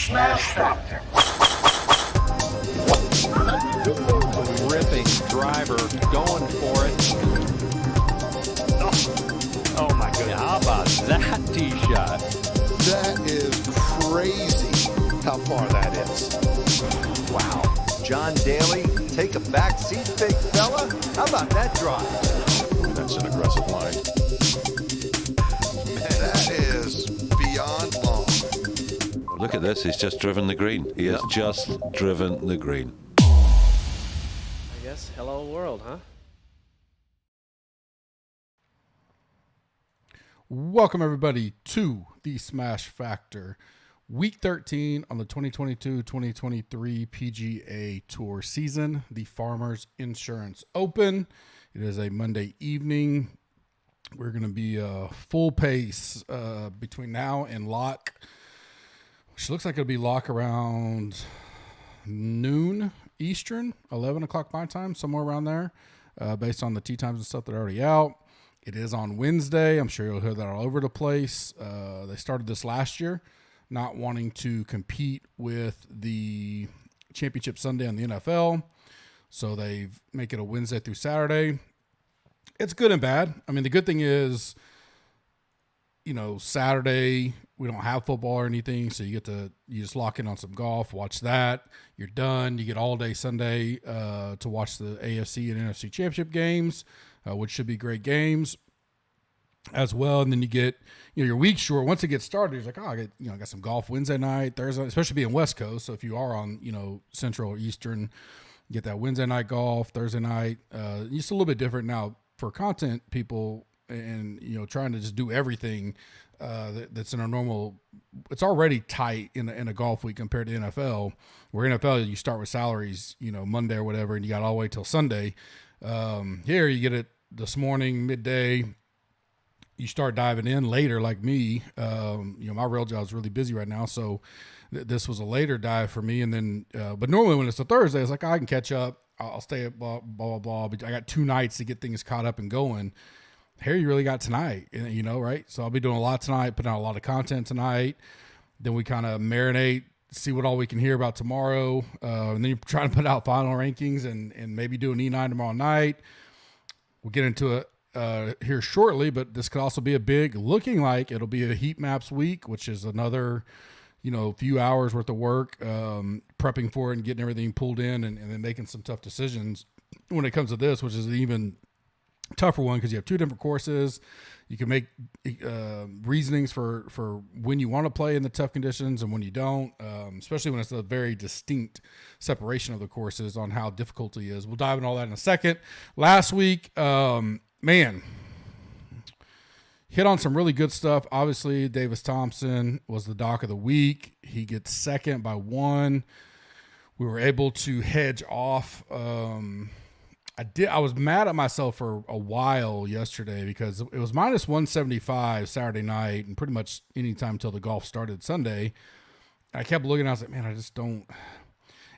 Smash Factor. Ripping driver, going for it. Oh my goodness. How about that tee shot? That is crazy how far that is. Wow. John Daly, take a back seat, big fella. How about that drive? That's an aggressive line. That is beyond long. Look at this, he's just driven the green. He has just driven the green. I guess hello world, huh? Welcome everybody to the Smash Factor Week 13 on the 2022-2023 PGA Tour season, the Farmers Insurance Open. It is a Monday evening. We're going to be full pace between now and lock, which looks like it'll be lock around noon Eastern, 11 o'clock my time, somewhere around there, based on the tee times and stuff that are already out. It is on Wednesday. I'm sure you'll hear that all over the place. They started this last year, not wanting to compete with the Championship Sunday on the NFL. So they make it a Wednesday through Saturday. It's good and bad. I mean, the good thing is, you know, Saturday we don't have football or anything, so you just lock in on some golf, watch that. You're done. You get all day Sunday to watch the AFC and NFC Championship games, which should be great games as well. And then you get, your week short. Once it gets started, you're like, I got some golf Wednesday night, Thursday, especially being West Coast. So if you are on, Central or Eastern, you get that Wednesday night golf, Thursday night. It's a little bit different now for content people and, trying to just do everything that's in a normal. It's already tight in a golf week compared to NFL, where NFL, you start with salaries, Monday or whatever, and you got all the way till Sunday. Here you get it this morning, midday. You start diving in later, like me. My real job is really busy right now, so this was a later dive for me. And then, but normally when it's a Thursday, it's like I can catch up. I'll stay at blah blah blah. But I got 2 nights to get things caught up and going. Here you really got tonight, right? So I'll be doing a lot tonight, putting out a lot of content tonight. Then we kind of marinate, see what all we can hear about tomorrow. And then you're trying to put out final rankings and maybe do an E9 tomorrow night. We'll get into it here shortly, but this could also be looking like it'll be a heat maps week, which is another, few hours worth of work, prepping for it and getting everything pulled in and then making some tough decisions when it comes to this, which is an even tougher one because you have 2 different courses. You can make reasonings for when you want to play in the tough conditions and when you don't, especially when it's a very distinct separation of the courses on how difficulty is. We'll dive into all that in a second. Last week, hit on some really good stuff. Obviously, Davis Thompson was the doc of the week. He gets second by 1. We were able to hedge off. I was mad at myself for a while yesterday because it was minus 175 Saturday night and pretty much any time until the golf started Sunday. I kept looking. I was like, man, I just don't.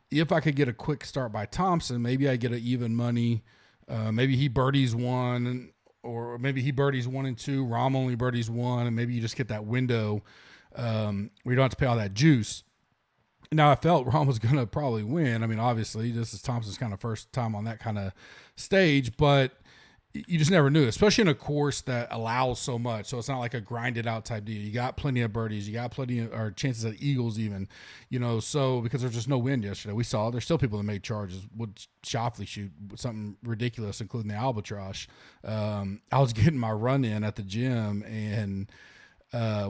If I could get a quick start by Thompson, maybe I get an even money. Maybe he birdies 1, or maybe he birdies 1 and 2. Rahm only birdies 1, and maybe you just get that window where you don't have to pay all that juice. Now, I felt Rahm was going to probably win. I mean, obviously, this is Thompson's kind of first time on that kind of stage, but you just never knew, especially in a course that allows so much. So it's not like a grinded out type deal. You got plenty of birdies. You got plenty of, or chances at eagles even, so because there's just no wind yesterday. We saw there's still people that made charges. Would Shoffley shoot something ridiculous, including the Albatross. I was getting my run in at the gym, and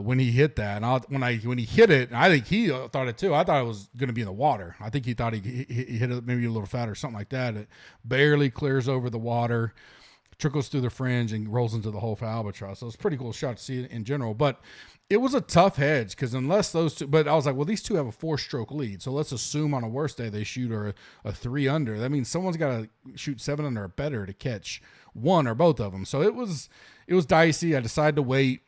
when he hit that, and when he hit it, and I think he thought it too. I thought it was going to be in the water. I think he thought he hit it maybe a little fat or something like that. It barely clears over the water, trickles through the fringe, and rolls into the hole for Albatross. So it's a pretty cool shot to see it in general. But it was a tough hedge because unless those two, but I was like, well, these two have a 4-stroke lead. So let's assume on a worst day they shoot a 3 under. That means someone's got to shoot 7 under or better to catch one or both of them. So it was dicey. I decided to wait.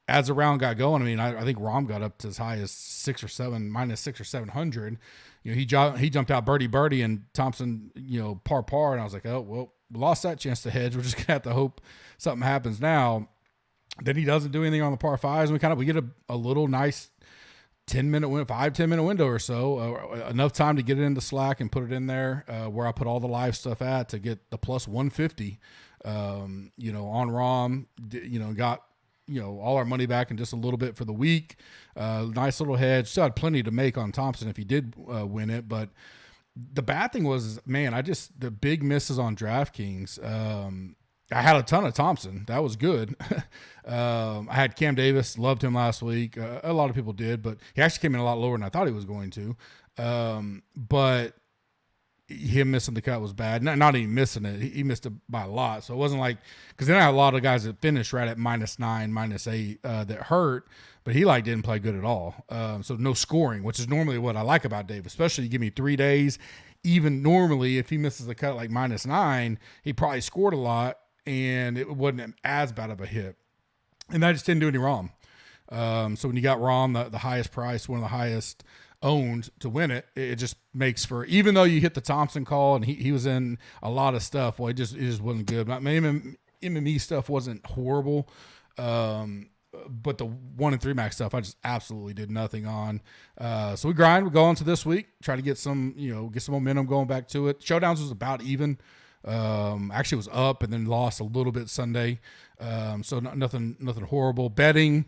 As the round got going, I mean, I think Rahm got up to as high as minus 6 or 700. He jumped out birdie, and Thompson, par, and I was like, oh well, we lost that chance to hedge. We're just gonna have to hope something happens now. Then he doesn't do anything on the par 5s, and we get a little nice 10-minute window, 5-10 minute window or so, enough time to get it into Slack and put it in there where I put all the live stuff at to get the plus 150, on ROM, got, all our money back and just a little bit for the week. Nice little hedge. Still had plenty to make on Thompson if he did win it. But the bad thing was, man, the big misses on DraftKings. I had a ton of Thompson. That was good. I had Cam Davis, loved him last week. A lot of people did, but he actually came in a lot lower than I thought he was going to. But him missing the cut was bad. Not even missing it. He missed it by a lot. So it wasn't like, because then I had a lot of guys that finished right at -9, -8 that hurt, but he didn't play good at all. So no scoring, which is normally what I like about Dave, especially you give me 3 days. Even normally, if he misses the cut at -9, he probably scored a lot and it wasn't as bad of a hit. And I just didn't do any ROM. So when you got ROM, the highest price, one of the highest owned to win it, it just makes for, even though you hit the Thompson call and he was in a lot of stuff, well, it just wasn't good. My MME stuff wasn't horrible. But the 1 and 3 max stuff, I just absolutely did nothing on. So we grind, we go on to this week, try to get some momentum going back to it. Showdowns was about even. Actually was up and then lost a little bit Sunday. So nothing horrible. Betting,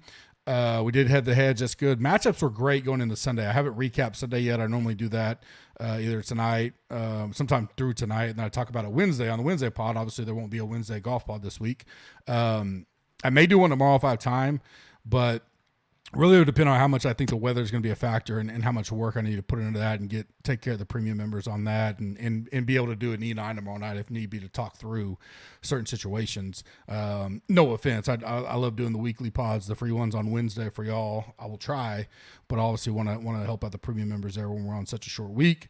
we did head to hedge. That's good. Matchups were great going into Sunday. I haven't recapped Sunday yet. I normally do that either tonight, sometime through tonight, and then I talk about it Wednesday on the Wednesday pod. Obviously, there won't be a Wednesday golf pod this week. I may do one tomorrow if I have time, but really it would depend on how much I think the weather is going to be a factor and how much work I need to put into that and take care of the premium members on that and be able to do an E9 tomorrow night if need be to talk through certain situations. No offense. I love doing the weekly pods, the free ones on Wednesday for y'all. I will try, but obviously want to help out the premium members there when we're on such a short week.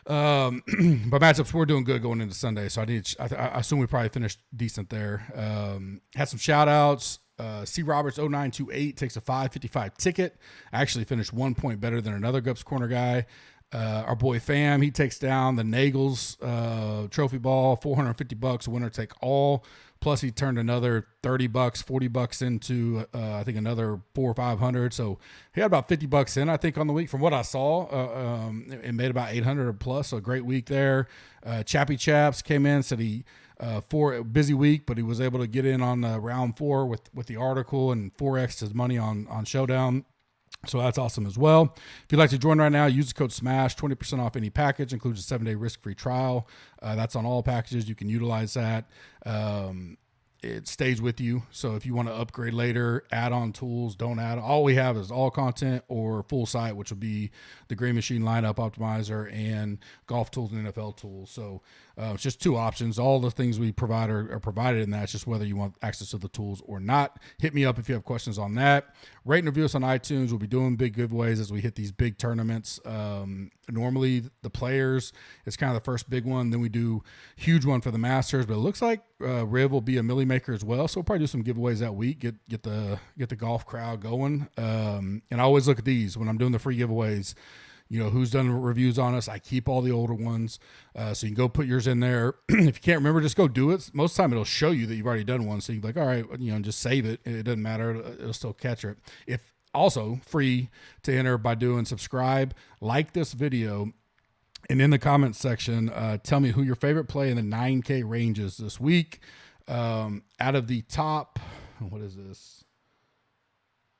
But matchups, we're doing good going into Sunday. So I assume we probably finished decent there. Had some shout outs. C Roberts 0928 takes a 555 ticket. I actually finished 1 point better than another Gups Corner guy. Our boy Fam, he takes down the Nagels trophy ball, $450, winner take all. Plus he turned another $30, $40 into I think another $400 or $500. So he had about $50 in, I think, on the week from what I saw. And made about 800 plus. So a great week there. Chappy Chaps came in, said he for a busy week, but he was able to get in on round 4 with the article and 4x his money on Showdown. So that's awesome as well. If you'd like to join right now, use the code SMASH, 20% off any package, includes a 7-day risk-free trial. That's on all packages. You can utilize that. It stays with you. So if you want to upgrade later, add on tools, don't add. All we have is all content or full site, which will be the Green Machine lineup optimizer and golf tools and NFL tools. So it's just 2 options. All the things we provide are provided in that. It's just whether you want access to the tools or not. Hit me up if you have questions on that. Rate and review us on iTunes. We'll be doing big giveaways as we hit these big tournaments. Normally the players, it's kind of the first big one. Then we do huge one for the Masters, but it looks like Riv will be a Millie Maker as well. So we'll probably do some giveaways that week, get the golf crowd going. And I always look at these when I'm doing the free giveaways. Who's done reviews on us. I keep all the older ones. So you can go put yours in there. If you can't remember, just go do it. Most of the time it'll show you that you've already done one. So you can be like, all right, just save it. It doesn't matter. It'll still catch it. If also free to enter by doing subscribe, like this video, and in the comments section, tell me who your favorite play in the 9K range is this week. Out of the top, what is this?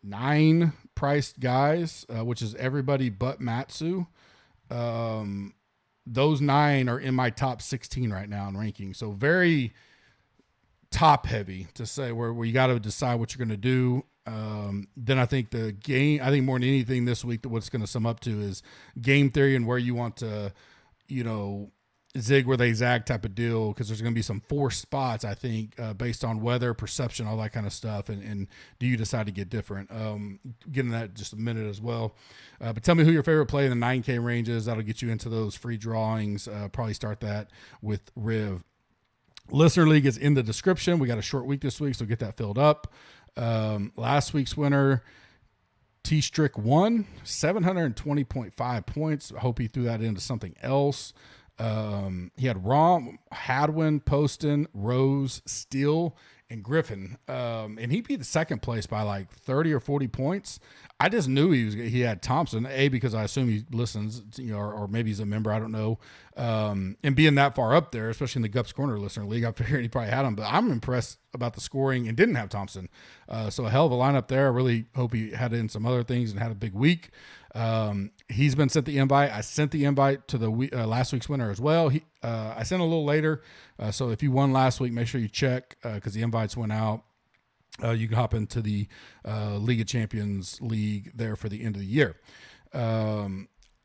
9 priced guys, which is everybody but Matsu. Those 9 are in my top 16 right now in ranking. So very top heavy to say where you got to decide what you're going to do. Then I think more than anything this week, that what's going to sum up to is game theory and where you want to, zig where they zag type of deal, because there's going to be some forced spots, I think, based on weather, perception, all that kind of stuff. And do you decide to get different? Get into that in just a minute as well. But tell me who your favorite play in the 9K range is. That'll get you into those free drawings. Probably start that with Riv. Listener League is in the description. We got a short week this week, so get that filled up. Last week's winner, T-Strick won 720.5 points. I hope he threw that into something else. He had Rahm, Hadwin, Poston, Rose, Steele, and Griffin. And he beat the second place by like 30 or 40 points. I just knew he had Thompson, because I assume he listens, or maybe he's a member, I don't know. And being that far up there, especially in the Gups Corner listener league, I figured he probably had him, but I'm impressed about the scoring and didn't have Thompson. So a hell of a lineup there. I really hope he had in some other things and had a big week. He's been sent the invite. I sent the invite to the last week's winner as well. I sent a little later. So if you won last week, make sure you check, because the invites went out. You can hop into the League of Champions League there for the end of the year.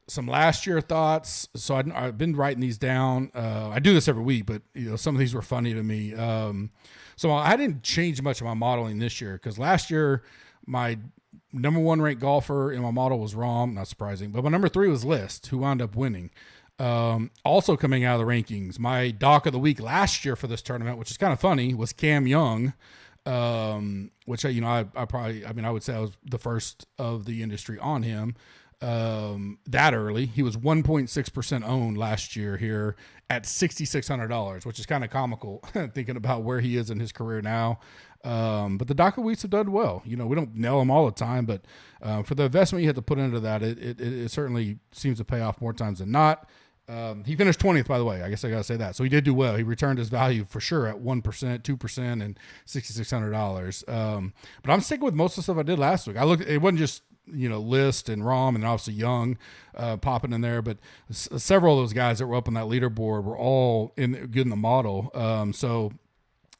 Some last year thoughts. So I've been writing these down. I do this every week, but some of these were funny to me. So I didn't change much of my modeling this year, because last year my number 1 ranked golfer in my model was Rahm, not surprising, but my number 3 was List, who wound up winning. Also coming out of the rankings, my doc of the week last year for this tournament, which is kind of funny, was Cam Young. Which I would say I was the first of the industry on him that early. He was 1.6% owned last year here at $6,600, which is kind of comical thinking about where he is in his career now. But the doc of weeks have done well. We don't nail them all the time, but for the investment you have to put into that, it certainly seems to pay off more times than not. He finished 20th, by the way. I guess I got to say that. So he did do well. He returned his value for sure at 1%, 2%, and $6,600. But I'm sticking with most of the stuff I did last week. It wasn't just, List and Rahm and obviously Young popping in there, but several of those guys that were up on that leaderboard were all good in the model. So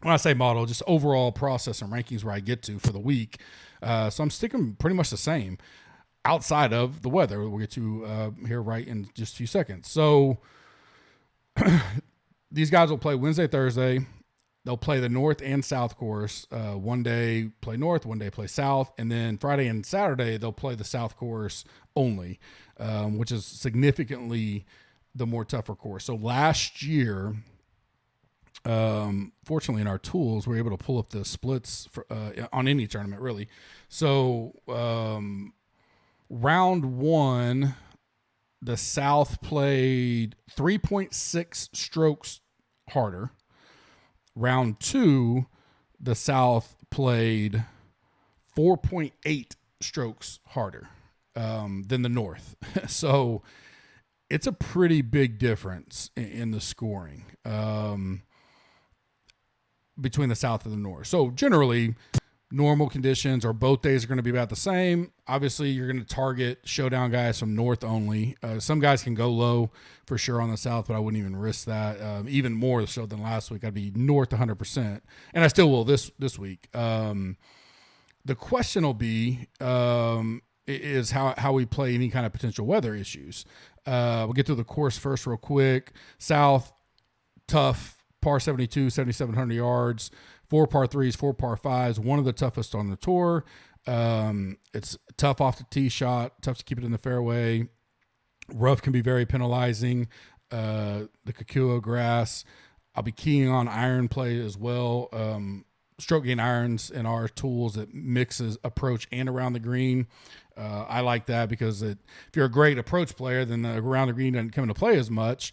when I say model, just overall process and rankings where I get to for the week. So I'm sticking pretty much the same, outside of the weather. We'll get to here right in just a few seconds. So these guys will play Wednesday, Thursday. They'll play the North and South course. One day play North, one day play South. And then Friday and Saturday, they'll play the South course only, which is significantly the more tougher course. So last year, fortunately in our tools, we're able to pull up the splits for, on any tournament really. So round 1, the South played 3.6 strokes harder. Round 2, the South played 4.8 strokes harder than the North. So it's a pretty big difference in the scoring between the South and the North. So generally, normal conditions or both days are going to be about the same. Obviously, you're going to target showdown guys from North only. Some guys can go low for sure on the South, but I wouldn't even risk that. Even more so than last week, I'd be North 100%, and I still will this week. The question will be is how we play any kind of potential weather issues. We'll get through the course first real quick. South, tough, par 72, 7,700 yards. 4 par 3s, 4 par 5s, one of the toughest on the tour. It's tough off the tee shot, tough to keep it in the fairway. Rough can be very penalizing. The Kikuo grass. I'll be keying on iron play as well. Stroke gain irons in our tools that mixes approach and around the green. I like that because if you're a great approach player, then the around the green doesn't come into play as much.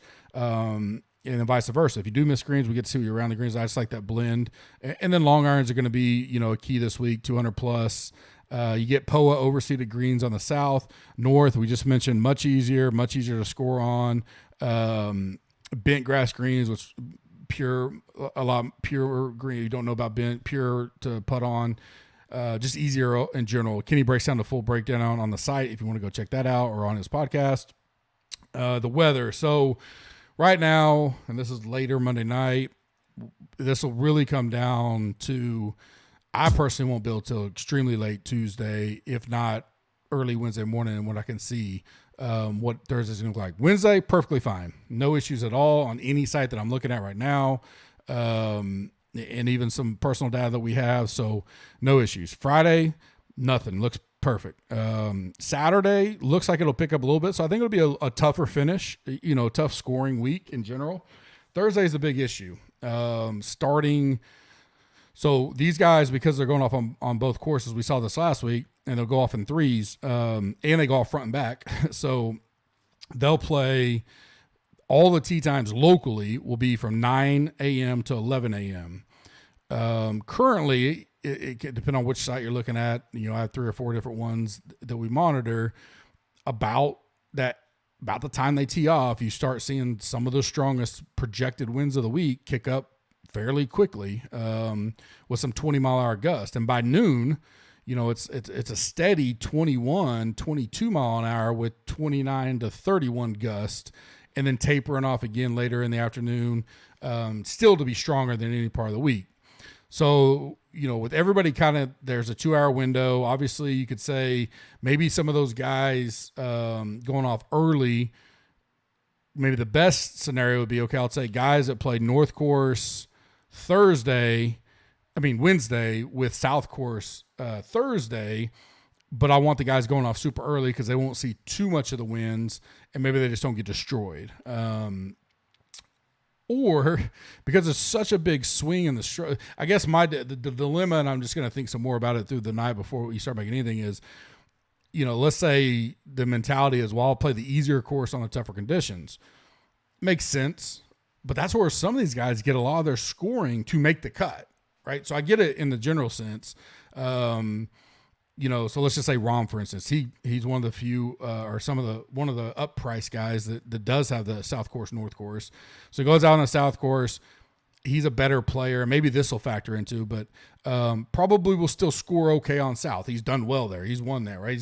And then vice versa. If you do miss greens, we get to see you around the greens. I just like that blend. And then long irons are going to be, a key this week, 200 plus. You get POA overseeded greens on the South. North, we just mentioned, much easier to score on. Bent grass greens, which a lot pure green. You don't know about bent, pure to putt on. Just easier in general. Kenny breaks down the full breakdown on the site if you want to go check that out, or on his podcast. The weather. So right now, and this is later Monday night, this will really come down to, I personally won't build till extremely late Tuesday, if not early Wednesday morning, and what I can see what Thursday's going to look like. Wednesday, perfectly fine. No issues at all on any site that I'm looking at right now, and even some personal data that we have, so no issues. Friday, nothing. Looks perfect. Saturday looks like it'll pick up a little bit, so I think it'll be a tougher finish, tough scoring week in general. Thursday is a big issue. So these guys, because they're going off on both courses, we saw this last week, and they'll go off in threes, and they go off front and back. So they'll play All the tee times locally will be from 9 a.m. to 11 a.m. Currently, it can depend on which site you're looking at. I have 3 or 4 different ones that we monitor. About the time they tee off, you start seeing some of the strongest projected winds of the week kick up fairly quickly with some 20-mile-an-hour gusts. And by noon, it's a steady 21, 22 mile an hour with 29 to 31 gust, and then tapering off again later in the afternoon, still to be stronger than any part of the week. So, with everybody there's a 2-hour window. Obviously, you could say maybe some of those guys going off early, maybe the best scenario would be, okay, I'll say guys that played North Course Wednesday with South Course Thursday, but I want the guys going off super early because they won't see too much of the winds and maybe they just don't get destroyed. Or because it's such a big swing in the stroke, I guess the dilemma, and I'm just going to think some more about it through the night before we start making anything, is, let's say the mentality is, well, I'll play the easier course on the tougher conditions. Makes sense, but that's where some of these guys get a lot of their scoring to make the cut, right? So I get it in the general sense. So let's just say Rahm, for instance, he's one of the few, one of the up price guys that does have the South Course, North Course. So he goes out on the South Course. He's a better player. Maybe this will factor into, but probably will still score okay on South. He's done well there. He's won there, right?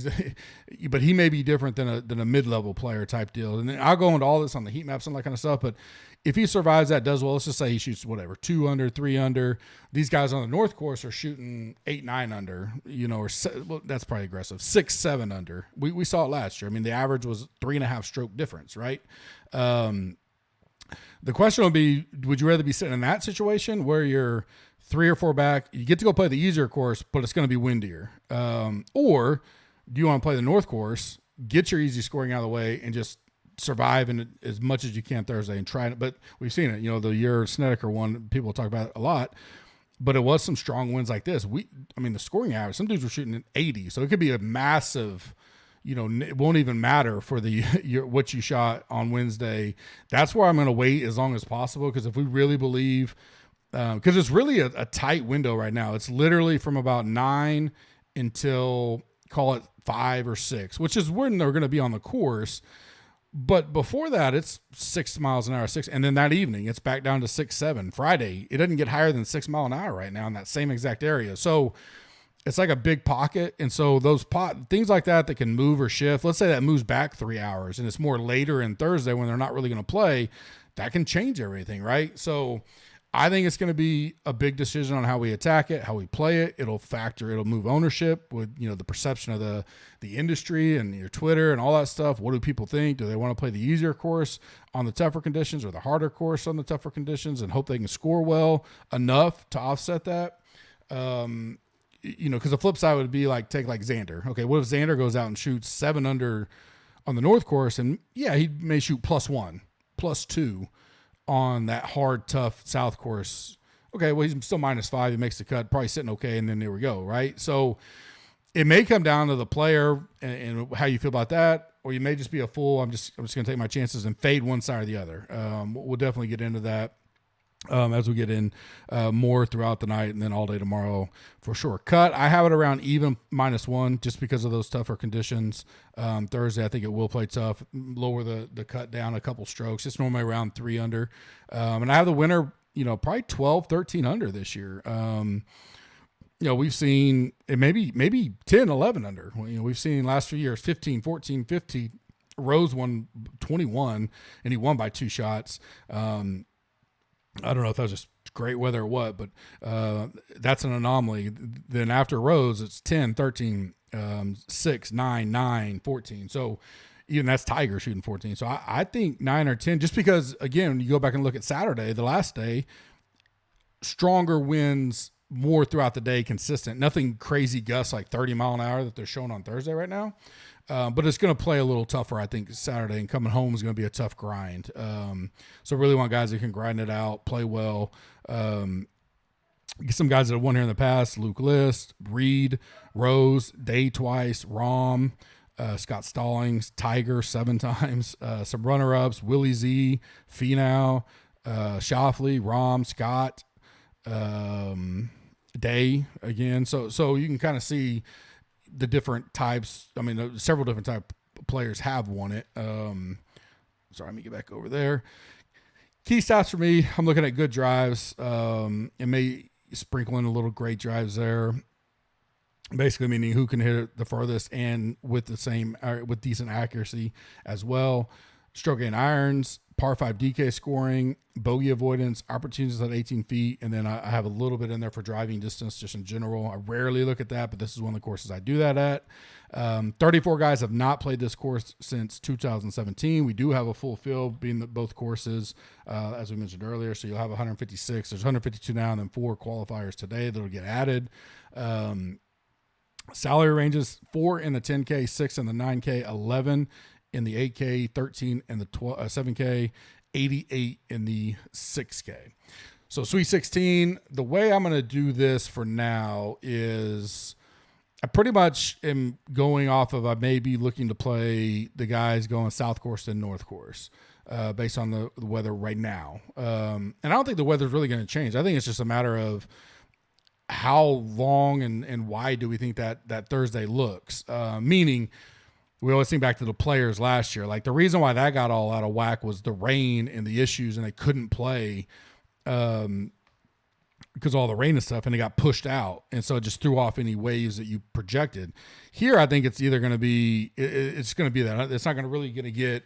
But he may be different than a mid-level player type deal. And then I'll go into all this on the heat maps and that kind of stuff, but if he survives that, does well, let's just say he shoots 2 under, 3 under. These guys on the North Course are shooting 8, 9 under, that's probably aggressive, 6, 7 under. We saw it last year. The average was 3.5 stroke difference, right? The question will be, would you rather be sitting in that situation where you're 3 or 4 back, you get to go play the easier course, but it's going to be windier? Or do you want to play the North Course, get your easy scoring out of the way, and just survive in as much as you can Thursday and try it? But we've seen it, the year Snedeker one, people talk about it a lot, but it was some strong wins like this. The scoring average, some dudes were shooting at 80, so it could be a massive, it won't even matter for what you shot on Wednesday. That's where I'm going to wait as long as possible, because if we really believe, because it's really a tight window right now. It's literally from about 9 until, call it 5 or 6, which is when they're going to be on the course. But before that, it's 6 miles an hour, 6. And then that evening, it's back down to 6, 7. Friday, it doesn't get higher than 6 mile an hour right now in that same exact area. So it's like a big pocket. And so those things like that can move or shift. Let's say that moves back 3 hours and it's more later in Thursday when they're not really going to play. That can change everything, right? So I think it's going to be a big decision on how we attack it, how we play it. It'll move ownership with, the perception of the industry and your Twitter and all that stuff. What do people think? Do they want to play the easier course on the tougher conditions or the harder course on the tougher conditions and hope they can score well enough to offset that? Because the flip side would be take Xander. Okay, what if Xander goes out and shoots 7 under on the North Course, and yeah, he may shoot +1, +2 on that hard, tough South Course. Okay, well, he's still -5. He makes the cut, probably sitting okay, and then there we go, right? So it may come down to the player and how you feel about that, or you may just be a fool. I'm just going to take my chances and fade one side or the other. We'll definitely get into that as we get in more throughout the night and then all day tomorrow for sure. Cut, I have it around even -1 just because of those tougher conditions. Thursday, I think it will play tough, lower the cut down a couple strokes. It's normally around 3 under. And I have the winner, probably 12, 13 under this year. We've seen it maybe 10, 11 under. We've seen last few years 15, 14, 15. Rose won 21, and he won by 2 shots. I don't know if that was just great weather or what, but that's an anomaly. Then after Rose, it's 10, 13, 6, 9, 9, 14. So even that's Tiger shooting 14. So I think 9 or 10, just because, again, when you go back and look at Saturday, the last day, stronger winds more throughout the day, consistent. Nothing crazy gusts like 30 mile an hour that they're showing on Thursday right now. But it's going to play a little tougher, I think, Saturday, and coming home is going to be a tough grind. So really want guys that can grind it out, play well. Get some guys that have won here in the past: Luke List, Reed, Rose, Day twice, Rahm. Scott Stallings, Tiger 7 times, some runner-ups, Willie Z, Finau, Shoffley, Rahm, Scott, Day again. So you can kind of see the different types. I mean, several different type of players have won it. Sorry, let me get back over there. Key stats for me, I'm looking at good drives. It may sprinkle in a little great drives there. Basically meaning who can hit it the furthest and with decent accuracy as well. Stroke gain irons, par 5 DK scoring, bogey avoidance, opportunities at 18 feet, and then I have a little bit in there for driving distance just in general. I rarely look at that, but this is one of the courses I do that at. 34 guys have not played this course since 2017. We do have a full field being both courses, as we mentioned earlier, so you'll have 156. There's 152 now, and then 4 qualifiers today that'll get added. Salary ranges 4 in the 10K, 6 in the 9K, 11 in the 8K, 13 in the 7K, 88 in the 6K. So Sweet 16, the way I'm going to do this for now is I pretty much am going off of I may be looking to play the guys going South Course and North Course based on the weather right now. And I don't think the weather's really going to change. I think it's just a matter of how long and wide do we think that Thursday looks? Meaning, we always think back to the players last year. Like the reason why that got all out of whack was the rain and the issues, and they couldn't play because of all the rain and stuff, and it got pushed out, and so it just threw off any waves that you projected. Here, I think it's either going to be it's going to be that it's not going to really going to get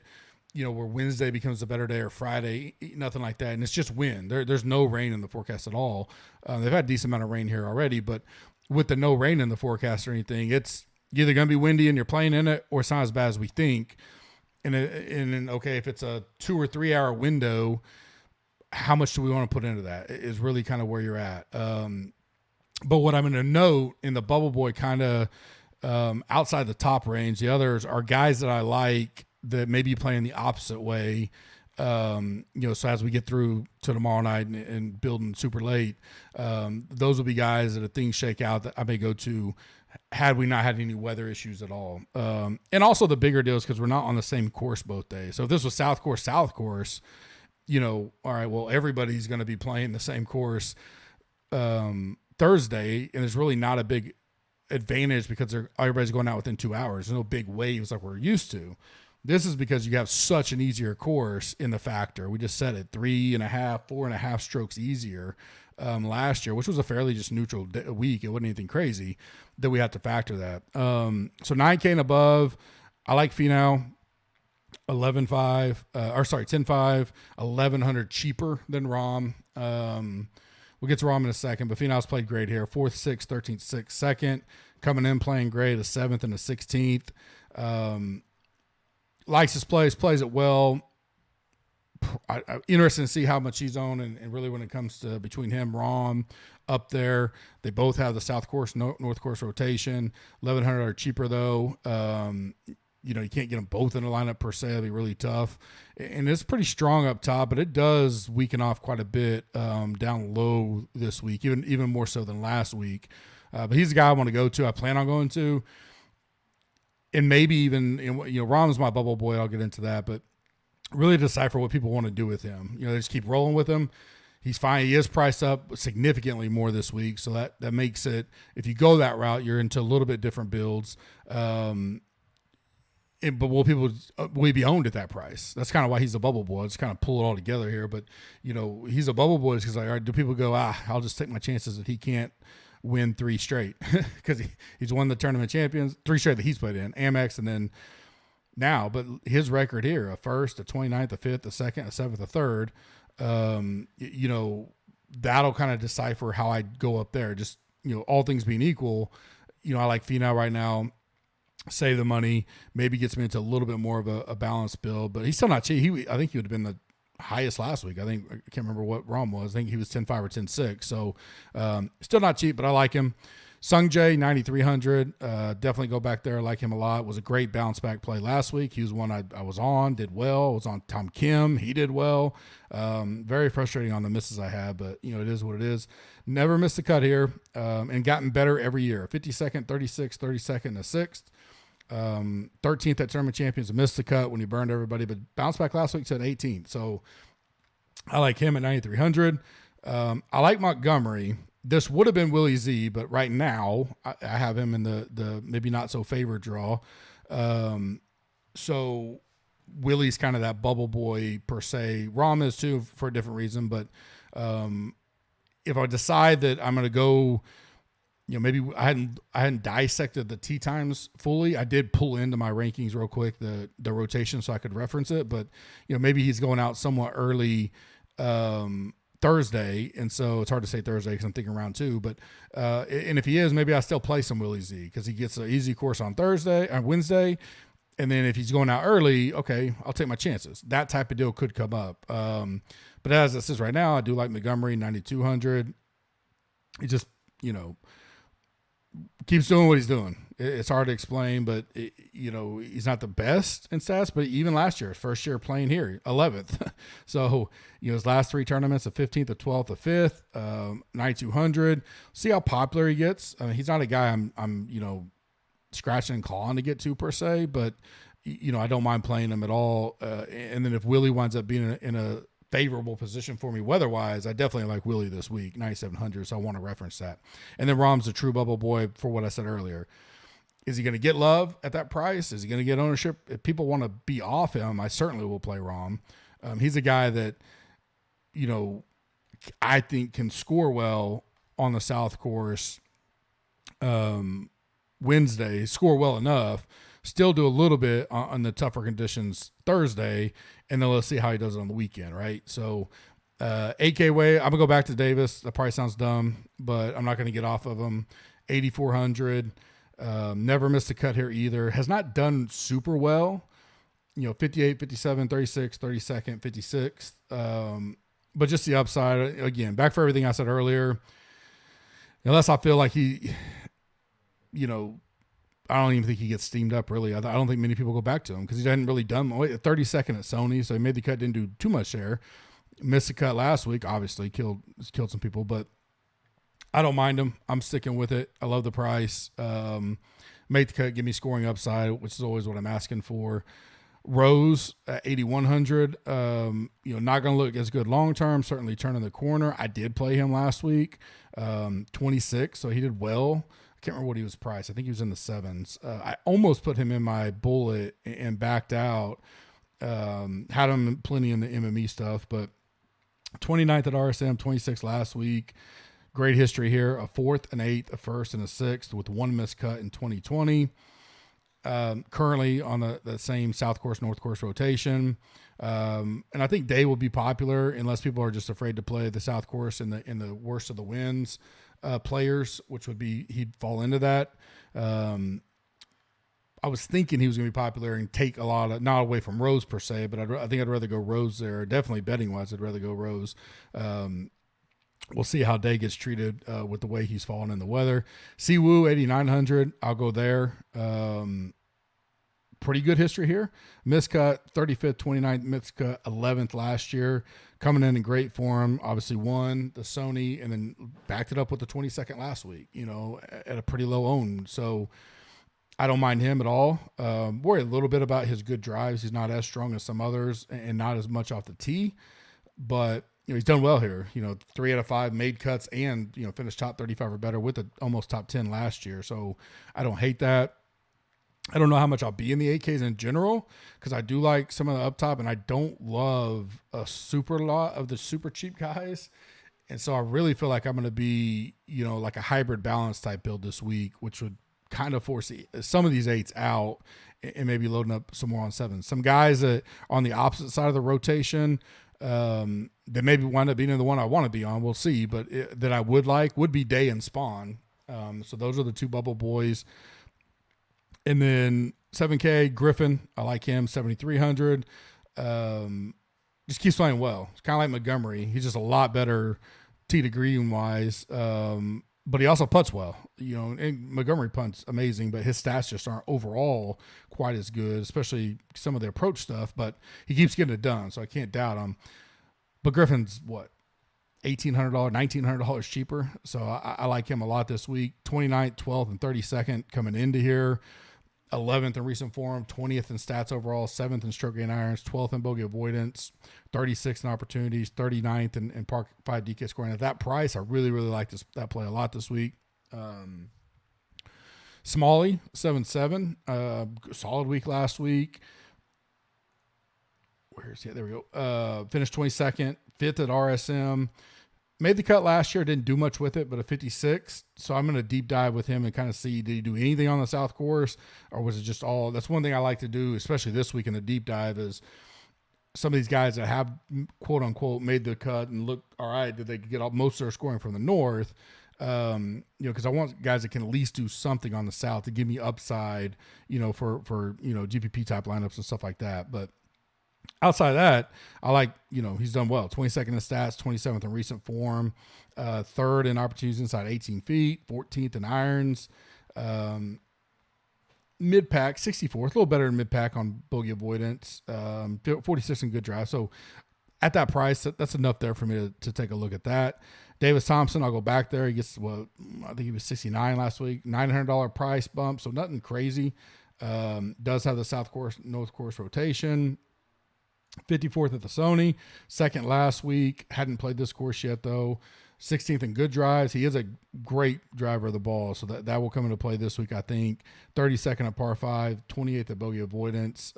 where Wednesday becomes a better day or Friday, nothing like that. And it's just wind. There's no rain in the forecast at all. They've had a decent amount of rain here already, but with the no rain in the forecast or anything, it's either going to be windy and you're playing in it, or it's not as bad as we think. And okay, if it's a 2 or 3 hour window, how much do we want to put into that is really kind of where you're at. But what I'm going to note in the Bubble Boy kind of outside the top range, the others are guys that I like that maybe playing the opposite way. So as we get through to tomorrow night and building super late, those will be guys that if things shake out that I may go to had we not had any weather issues at all. And also the bigger deal is because we're not on the same course both days. So if this was South Course, all right, well, everybody's going to be playing the same course Thursday, and there's really not a big advantage because everybody's going out within 2 hours. There's no big waves like we're used to. This is because you have such an easier course in the factor. We just said it, 3.5, 4.5 strokes easier last year, which was a fairly just neutral week. It wasn't anything crazy that we had to factor that. So 9K and above, I like Finau, 10.5, 1,100 cheaper than Rahm. We'll get to Rahm in a second, but Finau's played great here. 4th, 6th, 13th, 6th, 2nd. Coming in playing great, a 7th and a 16th. Likes his plays it well. I'm interested to see how much he's on, and really when it comes to between him, Rahm up there, they both have the South Course, North Course rotation. 1,100 are cheaper though. You can't get them both in the lineup per se. It'd be really tough, and it's pretty strong up top, but it does weaken off quite a bit down low this week, even more so than last week. But he's the guy I want to go to. I plan on going to. And maybe even, Rahm's my bubble boy. I'll get into that, but really decipher what people want to do with him. They just keep rolling with him. He's fine. He is priced up significantly more this week. So that makes it, if you go that route, you're into a little bit different builds. But will he be owned at that price? That's kind of why he's a bubble boy. Let's kind of pull it all together here. But, he's a bubble boy because, all right, do people go, I'll just take my chances that he can't win 3 straight because he's won the tournament champions 3 straight that he's played in Amex, and then now, but his record here, a 1st, a 29th, a 5th, a 2nd, a 7th, a 3rd, that'll kind of decipher how I go up there. Just, all things being equal, I like Finau right now, save the money, maybe gets me into a little bit more of a balanced build, but he's still not cheap. I think he would have been the highest last week. I can't remember what Rahm was. I think he was 10.5 or 10.6. So still not cheap, but I like him. Sung Jae, 9,300. Definitely go back there. I like him a lot. Was a great bounce back play last week. He was one I was on, did well. I was on Tom Kim. He did well. Very frustrating on the misses I had, but it is what it is. Never missed a cut here, and gotten better every year. 52nd, 36th, 32nd, and 6th. 13th at Tournament Champions, missed the cut when he burned everybody, but bounced back last week to 18th. So I like him at 9,300. I like Montgomery. This would have been Willie Z, but right now I have him in the maybe not so favored draw. So Willie's kind of that bubble boy per se. Rahm is too for a different reason, but if I decide that I'm going to go, maybe I hadn't dissected the tee times fully. I did pull into my rankings real quick the rotation so I could reference it, but maybe he's going out somewhat early Thursday, and so it's hard to say Thursday because I'm thinking round 2. But and if he is, maybe I still play some Willie Z because he gets an easy course on Wednesday, and then if he's going out early, okay, I'll take my chances. That type of deal could come up. But as it says right now, I do like Montgomery 9,200. He just keeps doing what he's doing. It's hard to explain, but he's not the best in stats, but even last year, first year playing here, 11th. So, his last 3 tournaments, the 15th, the 12th, the 5th, 9,200. See how popular he gets. I mean, he's not a guy I'm scratching and clawing to get to per se, but I don't mind playing him at all. And then if Willie winds up being in a favorable position for me weather-wise, I definitely like Willie this week, 9,700, so I want to reference that. And then Rahm's a true bubble boy for what I said earlier. Is he going to get love at that price? Is he going to get ownership? If people want to be off him, I certainly will play Rahm. He's a guy that, I think can score well on the South Course Wednesday, score well enough, still do a little bit on the tougher conditions Thursday, and then let's see how he does it on the weekend, right? So 8K way, I'm going to go back to Davis. That probably sounds dumb, but I'm not going to get off of him. 8,400. Never missed a cut here either. Has not done super well. 58, 57, 36, 32nd, 56th. But just the upside, again, back for everything I said earlier. Unless I feel like he, I don't even think he gets steamed up, really. I don't think many people go back to him because he hadn't really done 32nd at Sony, so he made the cut, didn't do too much there. Missed the cut last week, obviously, killed some people, but I don't mind him. I'm sticking with it. I love the price. Make the cut, give me scoring upside, which is always what I'm asking for. Rose at 8,100. Not going to look as good long term. Certainly turning the corner. I did play him last week, 26, so he did well. I can't remember what he was priced. I think he was in the 7s. I almost put him in my bullet and backed out. Had him plenty in the MME stuff, but 29th at RSM, 26 last week. Great history here, a 4th, an 8th, a 1st, and a 6th with 1 missed cut in 2020. Currently on the same South Course, North Course rotation. And I think Day will be popular unless people are just afraid to play the South Course in the worst of the winds players, which would be, he'd fall into that. I was thinking he was going to be popular and take a lot of, not away from Rose per se, but I think I'd rather go Rose there. Definitely betting wise, I'd rather go Rose. We'll see how Day gets treated with the way he's fallen in the weather. Siwoo 8,900. I'll go there. Pretty good history here. Miscut 35th, 29th, miscut 11th last year. Coming in great form. Obviously won the Sony and then backed it up with the 22nd last week. At a pretty low own. So I don't mind him at all. Worry a little bit about his good drives. He's not as strong as some others and not as much off the tee, but he's done well here. 3 out of 5 made cuts and, finished top 35 or better with the almost top 10 last year. So I don't hate that. I don't know how much I'll be in the 8Ks in general because I do like some of the up top and I don't love a super lot of the super cheap guys. And so I really feel like I'm going to be, like a hybrid balance type build this week, which would kind of force some of these 8s out and maybe loading up some more on 7s. Some guys that are on the opposite side of the rotation that maybe wind up being the one I want to be on. We'll see, but that I would be Day and Spawn. So those are the 2 bubble boys. And then 7K Griffin, I like him, 7,300. Just keeps playing well. It's kind of like Montgomery. He's just a lot better tee to green wise. But he also putts well. And Montgomery punts amazing, but his stats just aren't overall quite as good, especially some of the approach stuff. But he keeps getting it done, so I can't doubt him. But Griffin's what? $1,800, $1,900 cheaper. So I like him a lot this week. 29th, 12th, and 32nd coming into here. 11th in recent form, 20th in stats overall, 7th in stroke gain irons, 12th in bogey avoidance, 36th in opportunities, 39th in par 5 DK scoring. At that price, I really, really like that play a lot this week. Smalley, 7-7. Solid week last week. Where's he? There we go. Finished 22nd, 5th at RSM. Made the cut last year, didn't do much with it, but a 56. So I'm going to deep dive with him and kind of see, did he do anything on the South Course, or was it just all? That's one thing I like to do, especially this week in the deep dive, is some of these guys that have, quote unquote, made the cut and look all right. Did they get all, most of their scoring from the North? Because I want guys that can at least do something on the South to give me upside, for GPP type lineups and stuff like that. But outside of that, I like, he's done well. 22nd in stats, 27th in recent form, 3rd in opportunities inside 18 feet, 14th in irons, mid-pack, 64th, a little better than mid-pack on bogey avoidance, 46 in good drive. So at that price, that's enough there for me to take a look at that. Davis Thompson, I'll go back there. He gets, I think he was 69 last week, $900 price bump, so nothing crazy. Does have the South Course, North Course rotation. 54th at the Sony, 2nd last week. Hadn't played this course yet, though. 16th in good drives. He is a great driver of the ball, so that will come into play this week, I think. 32nd at par 5, 28th at bogey avoidance.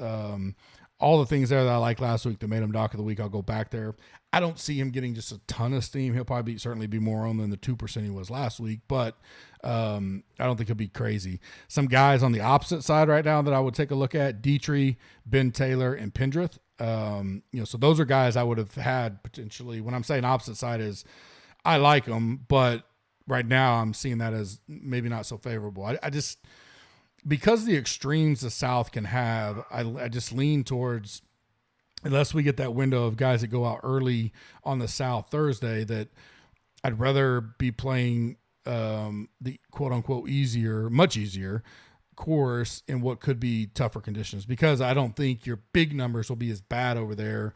All the things there that I liked last week that made him dock of the week, I'll go back there. I don't see him getting just a ton of steam. He'll probably certainly be more on than the 2% he was last week, but I don't think he'll be crazy. Some guys on the opposite side right now that I would take a look at: Dietrich, Ben Taylor, and Pendrith. So those are guys I would have had potentially. When I'm saying opposite side is I like them, but right now I'm seeing that as maybe not so favorable. I just, because the extremes the South can have, I just lean towards, unless we get that window of guys that go out early on the South Thursday, that I'd rather be playing the quote unquote much easier course in what could be tougher conditions, because I don't think your big numbers will be as bad over there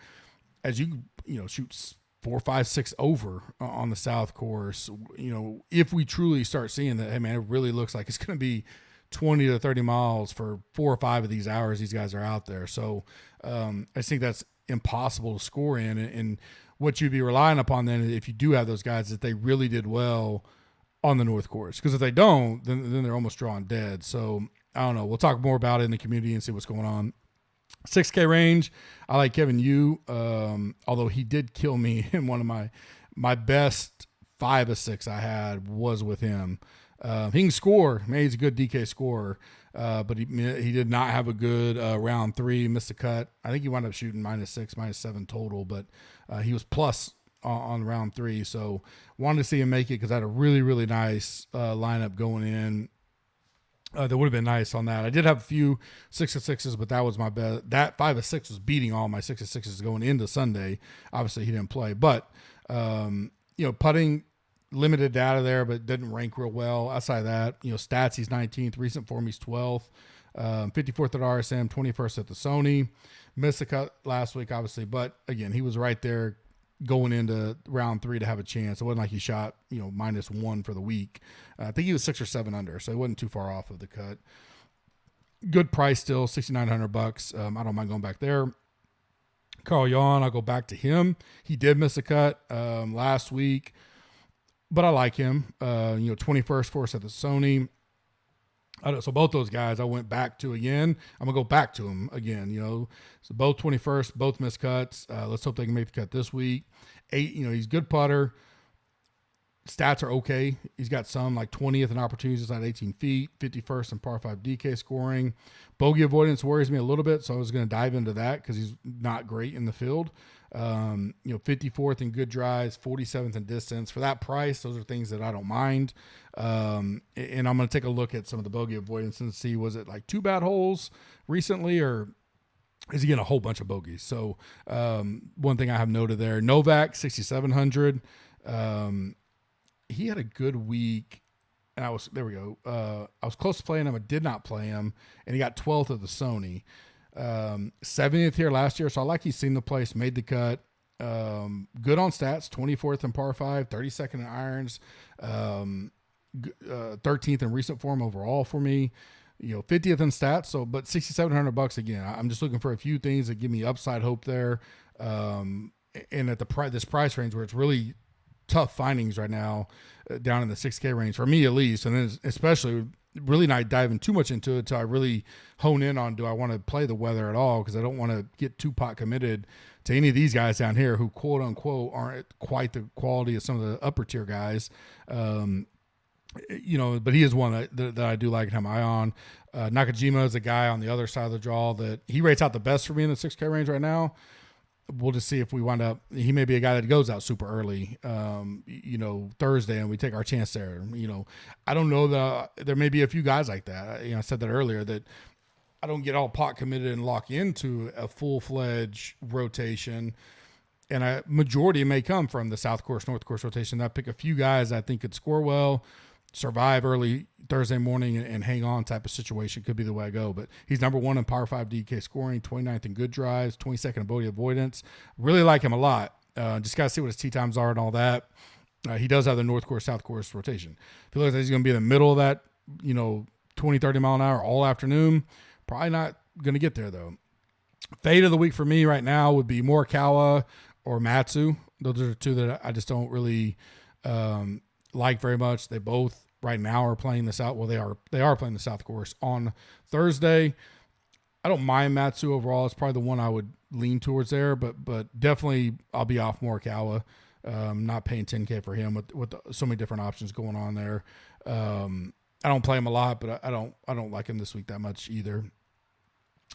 as you shoot 4, 5, 6 over on the South Course. If we truly start seeing that, hey man, it really looks like it's going to be 20 to 30 miles for 4 or 5 of these hours these guys are out there. So I think that's impossible to score in. And what you'd be relying upon then, if you do have those guys, that they really did well on the North Course. Because if they don't, then they're almost drawn dead. So I don't know. We'll talk more about it in the community and see what's going on. 6K range, I like Kevin Yu, although he did kill me in one of my best 5 of 6 I had was with him. He can score. Man, he's a good DK scorer, but he did not have a good round 3, missed a cut. I think he wound up shooting -6, -7 total, but he was plus on round 3. So wanted to see him make it because I had a really, really nice lineup going in. That would have been nice on that. I did have a few 6 of 6s, but that was my best. That 5 of 6 was beating all my 6 of 6s going into Sunday. Obviously, he didn't play, but putting, limited data there, but didn't rank real well. Outside of that, stats, he's 19th. Recent form, he's 12th. 54th at RSM, 21st at the Sony. Missed the cut last week, obviously, but again, he was right there going into round 3 to have a chance. It wasn't like he shot, -1 for the week. I think he was 6 or 7 under, so he wasn't too far off of the cut. Good price still, $6,900. I don't mind going back there. Carl Yawn, I'll go back to him. He did miss a cut last week, but I like him. 21st for us at the Sony. So both those guys I went back to again. I'm going to go back to them again, So both 21st, both missed cuts. Let's hope they can make the cut this week. 8, he's good putter. Stats are okay. He's got some like 20th in opportunities inside 18 feet, 51st in par 5 DK scoring. Bogey avoidance worries me a little bit, so I was going to dive into that because he's not great in the field. 54th in good drives, 47th in distance. For that price, those are things that I don't mind. And I'm going to take a look at some of the bogey avoidance and see, was it like 2 bad holes recently, or is he getting a whole bunch of bogeys? So one thing I have noted there, Novak, 6,700. He had a good week, and I was close to playing him. I did not play him, and he got 12th at the Sony. 70th here last year, so I like he's seen the place, made the cut. Good on stats, 24th in par 5, 32nd in irons, 13th in recent form overall for me. 50th in stats. So, but $6,700 again. I'm just looking for a few things that give me upside hope there. And at this price range where it's really tough findings right now, down in the 6K range for me at least, and then especially really not diving too much into it until I really hone in on, do I want to play the weather at all? Because I don't want to get too pot committed to any of these guys down here who quote unquote aren't quite the quality of some of the upper tier guys. But he is one that I do like and have my eye on. Nakajima is a guy on the other side of the draw that he rates out the best for me in the 6K range right now. We'll just see if we wind up. He may be a guy that goes out super early, Thursday, and we take our chance there. I don't know that there may be a few guys like that. I said that earlier, that I don't get all pot committed and lock into a full-fledged rotation. And a majority may come from the South Course, North Course rotation. I pick a few guys I think could score well, survive early Thursday morning and hang on type of situation could be the way I go. But he's number 1 in Power 5 DK scoring, 29th in good drives, 22nd in bogey avoidance. Really like him a lot. Just got to see what his tee times are and all that. He does have the North Course, South Course rotation. If he looks like he's going to be in the middle of that, 20, 30 mile an hour all afternoon, probably not going to get there though. Fade of the week for me right now would be Morikawa or Matsu. Those are two that I just don't really like very much. They both right now are playing the South. Well, they are playing the South Course on Thursday. I don't mind Matsu overall. It's probably the one I would lean towards there, but definitely I'll be off Morikawa. Not paying $10K for him with so many different options going on there. I don't play him a lot, but I don't like him this week that much either.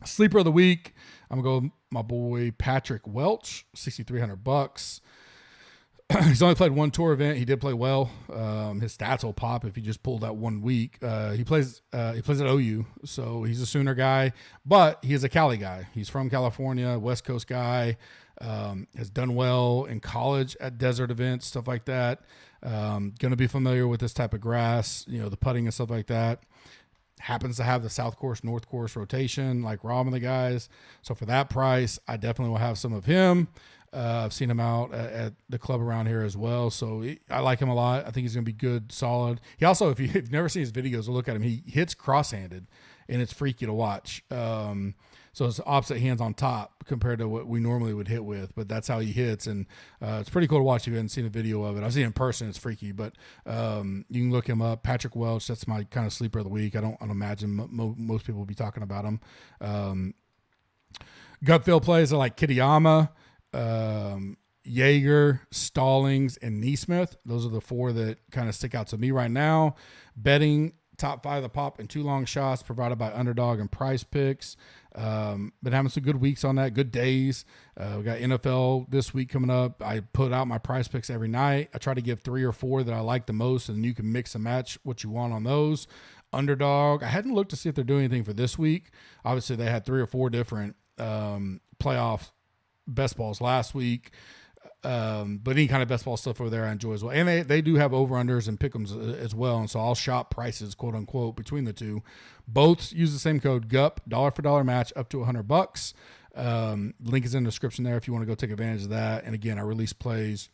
Sleeper of the week, I'm gonna go with my boy Patrick Welch, $6,300. He's only played one tour event. He did play well. His stats will pop if he just pulled that 1 week. He plays at OU, so he's a Sooner guy, but he is a Cali guy. He's from California, West Coast guy. Has done well in college at desert events, stuff like that. Going to be familiar with this type of grass, the putting and stuff like that. Happens to have the South Course, North Course rotation like Rob and the guys. So for that price, I definitely will have some of him. I've seen him out at the club around here as well. So I like him a lot. I think he's going to be good, solid. He also, if you've never seen his videos, look at him. He hits cross-handed, and it's freaky to watch. So it's opposite hands on top compared to what we normally would hit with, but that's how he hits. And it's pretty cool to watch if you haven't seen a video of it. I've seen it in person. It's freaky, but you can look him up. Patrick Welch, that's my kind of sleeper of the week. I don't imagine most people will be talking about him. Gut feel plays are like Kitayama, Jaeger, Stallings, and Neesmith. Those are the 4 that kind of stick out to me right now. Betting top 5 of the pop and 2 long shots provided by Underdog and Price Picks. Been having some good weeks on that, good days. We got NFL this week coming up. I put out my Price Picks every night. I try to give 3 or 4 that I like the most, and you can mix and match what you want on those. Underdog, I hadn't looked to see if they're doing anything for this week. Obviously, they had 3 or 4 different playoff best balls last week. But any kind of best ball stuff over there I enjoy as well. And they do have over-unders and pick'ems as well. And so I'll shop prices, quote unquote, between the two. Both use the same code GUP, dollar for dollar match up to $100. Link is in the description there if you want to go take advantage of that. And again, I release plays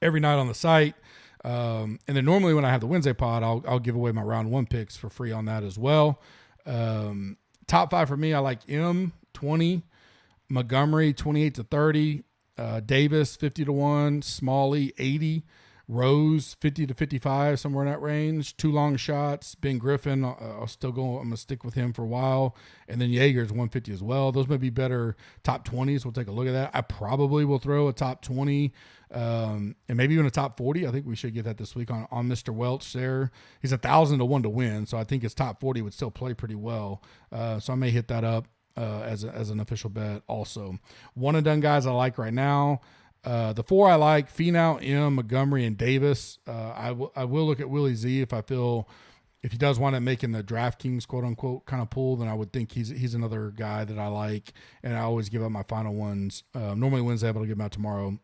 every night on the site. And then normally when I have the Wednesday pod, I'll give away my round 1 picks for free on that as well. Top 5 for me, I like M20, Montgomery 28-30. Davis 50-1, Smalley 80, Rose 50-55, somewhere in that range. 2 long shots. Ben Griffin, I'll still go. I'm gonna stick with him for a while, and then Jaeger's 150 as well. Those may be better top 20s. We'll take a look at that. I probably will throw a top 20, and maybe even a top 40. I think we should get that this week on Mr. Welch. There, he's 1,000-1 to win, so I think his top 40 would still play pretty well. So I may hit that up. As an official bet also. One and done guys I like right now. The 4 I like, Finau, M, Montgomery, and Davis. I will look at Willie Z if he does want to make in the DraftKings quote unquote kind of pool, then I would think he's another guy that I like, and I always give out my final ones. Normally Wednesday, but I'll give them out tomorrow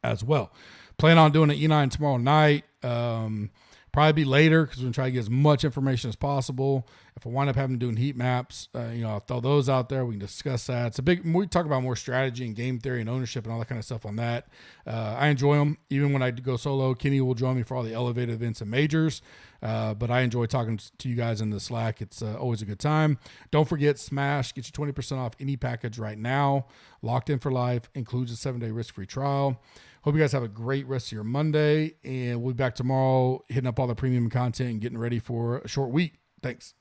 as well. Plan on doing an E9 tomorrow night. Probably be later because we're going to try to get as much information as possible. If I wind up having to do heat maps, I'll throw those out there. We can discuss that. It's we talk about more strategy and game theory and ownership and all that kind of stuff on that. I enjoy them. Even when I go solo, Kenny will join me for all the elevated events and majors. But I enjoy talking to you guys in the Slack. It's always a good time. Don't forget, Smash, get you 20% off any package right now. Locked in for life, includes a 7-day risk-free trial. Hope you guys have a great rest of your Monday, and we'll be back tomorrow hitting up all the premium content and getting ready for a short week. Thanks.